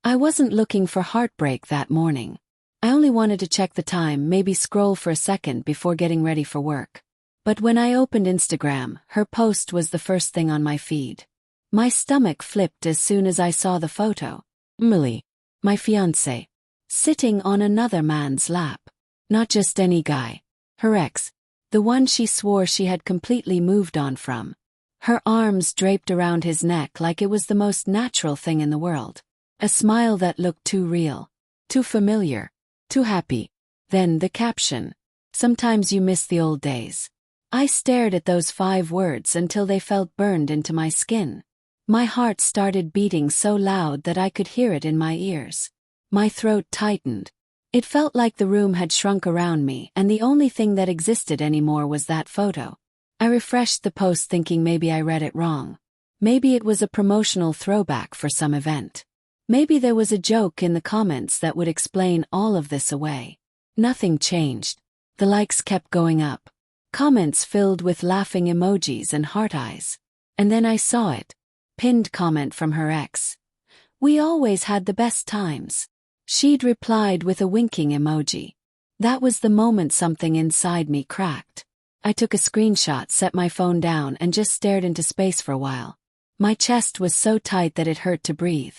I wasn't looking for heartbreak that morning. I only wanted to check the time, maybe scroll for a second before getting ready for work. But when I opened Instagram, her post was the first thing on my feed. My stomach flipped as soon as I saw the photo. Millie, my fiancé, sitting on another man's lap. Not just any guy. Her ex. The one she swore she had completely moved on from. Her arms draped around his neck like it was the most natural thing in the world. A smile that looked too real. Too familiar. Too happy. Then the caption. Sometimes you miss the old days. I stared at those 5 words until they felt burned into my skin. My heart started beating so loud that I could hear it in my ears. My throat tightened. It felt like the room had shrunk around me and the only thing that existed anymore was that photo. I refreshed the post thinking maybe I read it wrong. Maybe it was a promotional throwback for some event. Maybe there was a joke in the comments that would explain all of this away. Nothing changed. The likes kept going up. Comments filled with laughing emojis and heart eyes. And then I saw it. Pinned comment from her ex. We always had the best times. She'd replied with a winking emoji. That was the moment something inside me cracked. I took a screenshot, set my phone down, and just stared into space for a while. My chest was so tight that it hurt to breathe.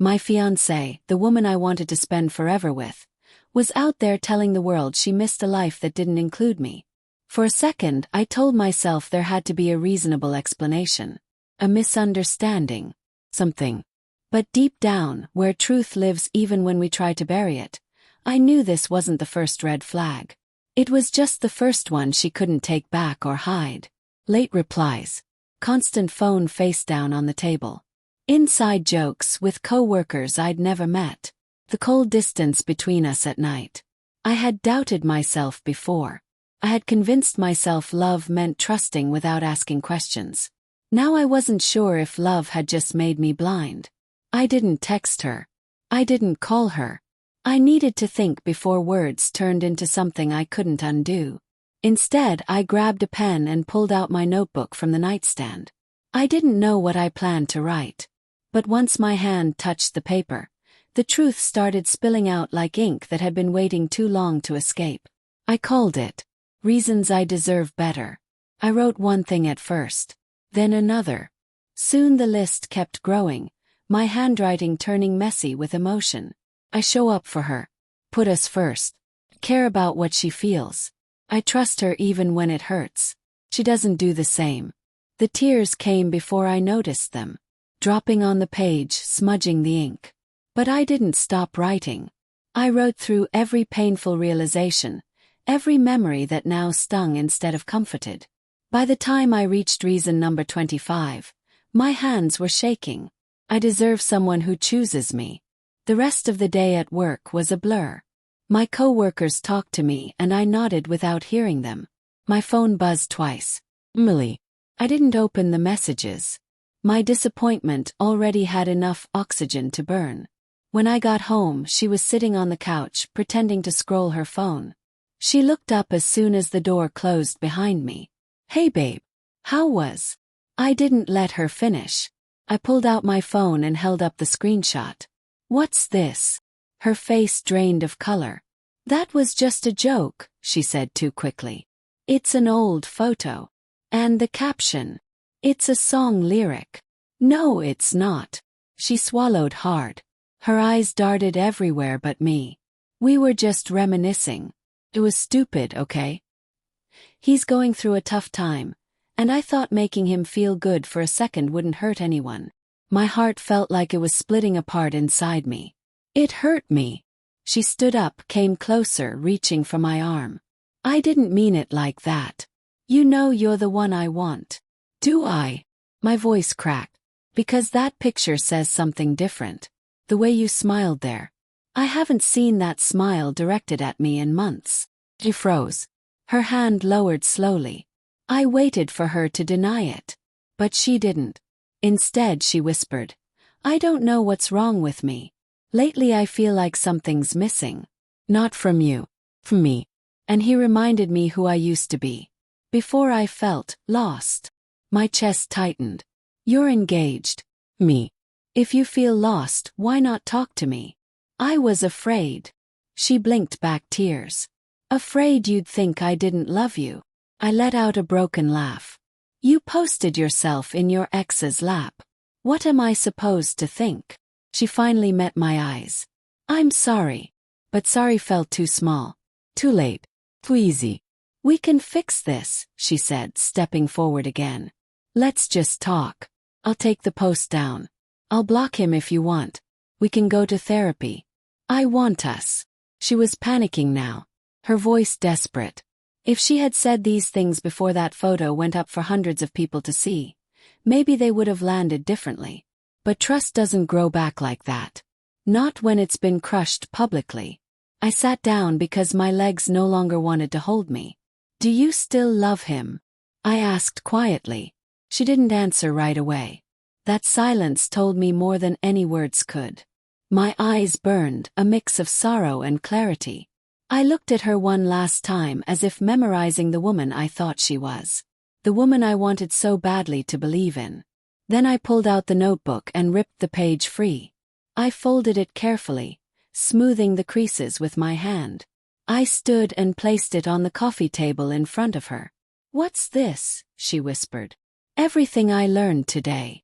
My fiancée, the woman I wanted to spend forever with, was out there telling the world she missed a life that didn't include me. For a second, I told myself there had to be a reasonable explanation. A misunderstanding. Something. But deep down, where truth lives even when we try to bury it, I knew this wasn't the first red flag. It was just the first one she couldn't take back or hide. Late replies. Constant phone face down on the table. Inside jokes with co-workers I'd never met. The cold distance between us at night. I had doubted myself before. I had convinced myself love meant trusting without asking questions. Now I wasn't sure if love had just made me blind. I didn't text her. I didn't call her. I needed to think before words turned into something I couldn't undo. Instead, I grabbed a pen and pulled out my notebook from the nightstand. I didn't know what I planned to write. But once my hand touched the paper, the truth started spilling out like ink that had been waiting too long to escape. I called it Reasons I Deserve Better. I wrote one thing at first, then another. Soon the list kept growing, my handwriting turning messy with emotion. I show up for her. Put us first. Care about what she feels. I trust her even when it hurts. She doesn't do the same. The tears came before I noticed them. Dropping on the page, smudging the ink. But I didn't stop writing. I wrote through every painful realization, every memory that now stung instead of comforted. By the time I reached reason number 25, my hands were shaking. I deserve someone who chooses me. The rest of the day at work was a blur. My co-workers talked to me and I nodded without hearing them. My phone buzzed twice. Millie. I didn't open the messages. My disappointment already had enough oxygen to burn. When I got home, she was sitting on the couch, pretending to scroll her phone. She looked up as soon as the door closed behind me. Hey babe. How was? I didn't let her finish. I pulled out my phone and held up the screenshot. What's this? Her face drained of color. That was just a joke, she said too quickly. It's an old photo. And the caption. It's a song lyric. No, it's not. She swallowed hard. Her eyes darted everywhere but me. We were just reminiscing. It was stupid, okay? He's going through a tough time, and I thought making him feel good for a second wouldn't hurt anyone. My heart felt like it was splitting apart inside me. It hurt me. She stood up, came closer, reaching for my arm. I didn't mean it like that. You know you're the one I want. Do I? My voice cracked. Because that picture says something different. The way you smiled there. I haven't seen that smile directed at me in months. She froze. Her hand lowered slowly. I waited for her to deny it. But she didn't. Instead, she whispered, I don't know what's wrong with me. Lately I feel like something's missing. Not from you. From me. And he reminded me who I used to be. Before I felt lost. My chest tightened. You're engaged. Me. If you feel lost, why not talk to me? I was afraid. She blinked back tears. Afraid you'd think I didn't love you. I let out a broken laugh. You posted yourself in your ex's lap. What am I supposed to think? She finally met my eyes. I'm sorry. But sorry felt too small. Too late. Too easy. We can fix this, she said, stepping forward again. Let's just talk. I'll take the post down. I'll block him if you want. We can go to therapy. I want us. She was panicking now, her voice desperate. If she had said these things before that photo went up for hundreds of people to see, maybe they would have landed differently. But trust doesn't grow back like that. Not when it's been crushed publicly. I sat down because my legs no longer wanted to hold me. Do you still love him? I asked quietly. She didn't answer right away. That silence told me more than any words could. My eyes burned, a mix of sorrow and clarity. I looked at her one last time as if memorizing the woman I thought she was. The woman I wanted so badly to believe in. Then I pulled out the notebook and ripped the page free. I folded it carefully, smoothing the creases with my hand. I stood and placed it on the coffee table in front of her. What's this? She whispered. Everything I learned today.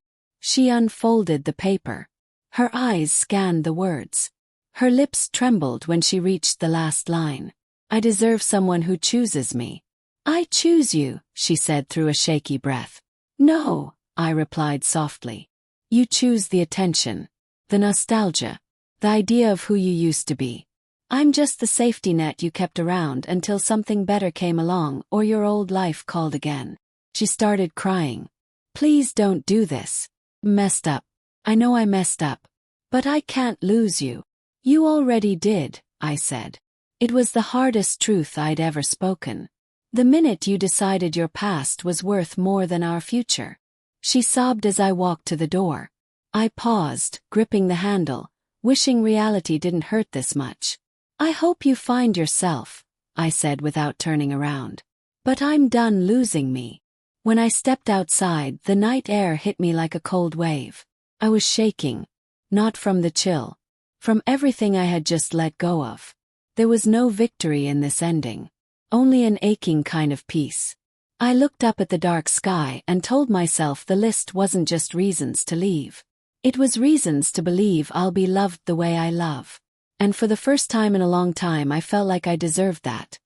She unfolded the paper. Her eyes scanned the words. Her lips trembled when she reached the last line. I deserve someone who chooses me. I choose you, she said through a shaky breath. No, I replied softly. You choose the attention, the nostalgia, the idea of who you used to be. I'm just the safety net you kept around until something better came along or your old life called again. She started crying. Please don't do this. Messed up. I know I messed up. But I can't lose you. You already did, I said. It was the hardest truth I'd ever spoken. The minute you decided your past was worth more than our future. She sobbed as I walked to the door. I paused, gripping the handle, wishing reality didn't hurt this much. I hope you find yourself, I said without turning around. But I'm done losing me. When I stepped outside, the night air hit me like a cold wave. I was shaking. Not from the chill. From everything I had just let go of. There was no victory in this ending. Only an aching kind of peace. I looked up at the dark sky and told myself the list wasn't just reasons to leave. It was reasons to believe I'll be loved the way I love. And for the first time in a long time I felt like I deserved that.